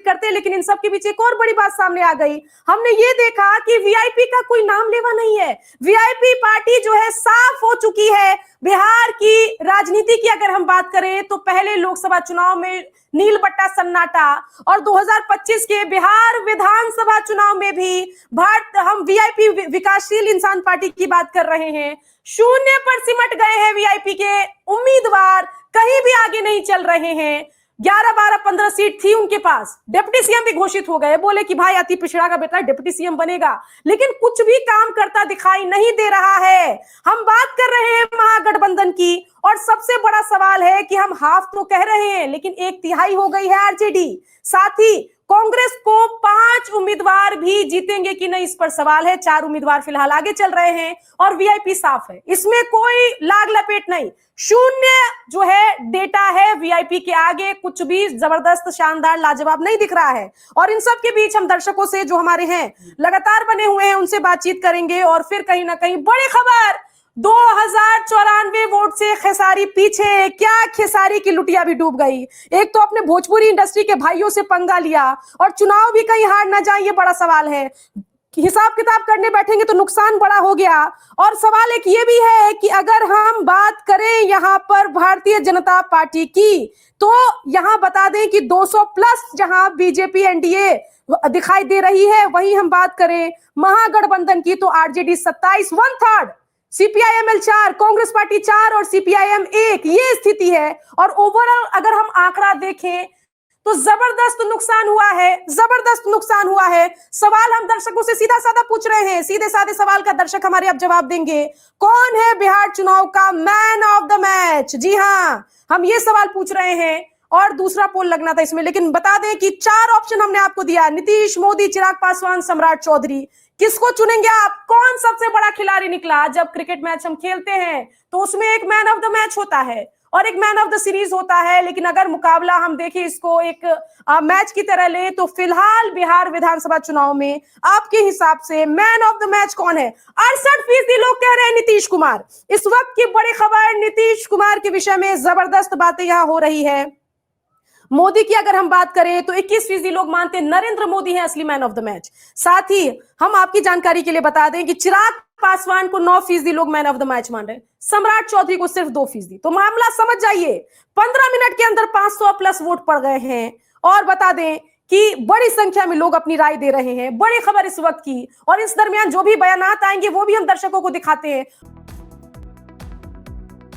करते, लेकिन इन सब के बीच एक और बड़ी बात सामने आ गई। हमने ये देखा कि वीआईपी का कोई नाम लेवा नहीं है। वीआईपी पार्टी जो है साफ हो चुकी है। बिहार की राजनीति की अगर हम बात करें तो पहले लोकसभा चुनाव में नील बट्टा सन्नाटा, और 2025 के बिहार विधानसभा चुनाव में भी हम वीआईपी विकासशील इंसान पार्टी की बात कर रहे हैं। शून्य पर सिमट गए हैं वीआईपी के उम्मीदवार, कहीं भी आगे नहीं चल रहे हैं। 11, 12, 15 सीट थी उनके पास, डिप्टी सीएम भी घोषित हो गए, बोले कि भाई अति पिछड़ा का बेटा डिप्टी सीएम बनेगा, लेकिन कुछ भी काम करता दिखाई नहीं दे रहा है। हम बात कर रहे हैं महागठबंधन की, और सबसे बड़ा सवाल है कि हम हाफ तो कह रहे हैं लेकिन 1/3 हो गई है आरजेडी। साथ ही कांग्रेस को 5 उम्मीदवार भी जीतेंगे कि नहीं, इस पर सवाल है। 4 उम्मीदवार फिलहाल आगे चल रहे हैं और वीआईपी साफ है, इसमें कोई लाग लपेट नहीं। शून्य जो है डेटा है वीआईपी के आगे, कुछ भी जबरदस्त शानदार लाजवाब नहीं दिख रहा है। और इन सब के बीच हम दर्शकों से जो हमारे हैं लगातार बने हुए हैं उनसे बातचीत करेंगे, और फिर कहीं ना कहीं बड़ी खबर, 2094 वोट से खेसारी पीछे। क्या खेसारी की लुटिया भी डूब गई? एक तो अपने भोजपुरी इंडस्ट्री के भाइयों से पंगा लिया और चुनाव भी कहीं हार ना जाए, ये बड़ा सवाल है। हिसाब किताब करने बैठेंगे तो नुकसान बड़ा हो गया। और सवाल एक ये भी है कि अगर हम बात करें यहाँ पर भारतीय जनता पार्टी की, तो यहाँ बता दें कि 200 प्लस जहां बीजेपी एनडीए दिखाई दे रही है, वहीं हम बात करें महागठबंधन की तो आरजेडी 27, 1/3, सीपीआईएमएल 4, कांग्रेस पार्टी 4 और सीपीआईएम 1, ये स्थिति है। और ओवरऑल अगर हम आंकड़ा देखें तो जबरदस्त नुकसान हुआ है, जबरदस्त नुकसान हुआ है। सवाल हम दर्शकों से सीधा साधा पूछ रहे हैं, सीधे साधे सवाल का दर्शक हमारे अब जवाब देंगे। कौन है बिहार चुनाव का मैन ऑफ द मैच? जी हां, हम ये सवाल पूछ रहे हैं, और दूसरा पोल लगना था इसमें। लेकिन बता दें कि 4 ऑप्शन हमने आपको दिया, नीतीश, मोदी, चिराग पासवान, सम्राट चौधरी। किसको चुनेंगे आप? कौन सबसे बड़ा खिलाड़ी निकला? जब क्रिकेट मैच हम खेलते हैं तो उसमें एक मैन ऑफ द मैच होता है और एक मैन ऑफ द सीरीज होता है, लेकिन अगर मुकाबला हम देखें इसको एक मैच की तरह ले, तो फिलहाल बिहार विधानसभा चुनाव में आपके हिसाब से मैन ऑफ द मैच कौन है? 68% लोग कह रहे हैं नीतीश कुमार। इस वक्त की बड़ी खबर, नीतीश कुमार के विषय में जबरदस्त बातें यहां हो रही है। मोदी की अगर हम बात करें तो 21% लोग मानते हैं नरेंद्र मोदी हैं असली मैन ऑफ द मैच। साथ ही हम आपकी जानकारी के लिए बता दें कि चिराग पासवान को 9% लोग मैन ऑफ द मैच मान रहे हैं, सम्राट चौधरी को सिर्फ 2%। तो मामला समझ जाइए, 15 मिनट के अंदर 500 प्लस वोट पड़ गए हैं। और बता दें कि बड़ी संख्या में लोग अपनी राय दे रहे हैं। बड़ी खबर इस वक्त की, और इस दरमियान जो भी बयानात आएंगे वो भी हम दर्शकों को दिखाते हैं।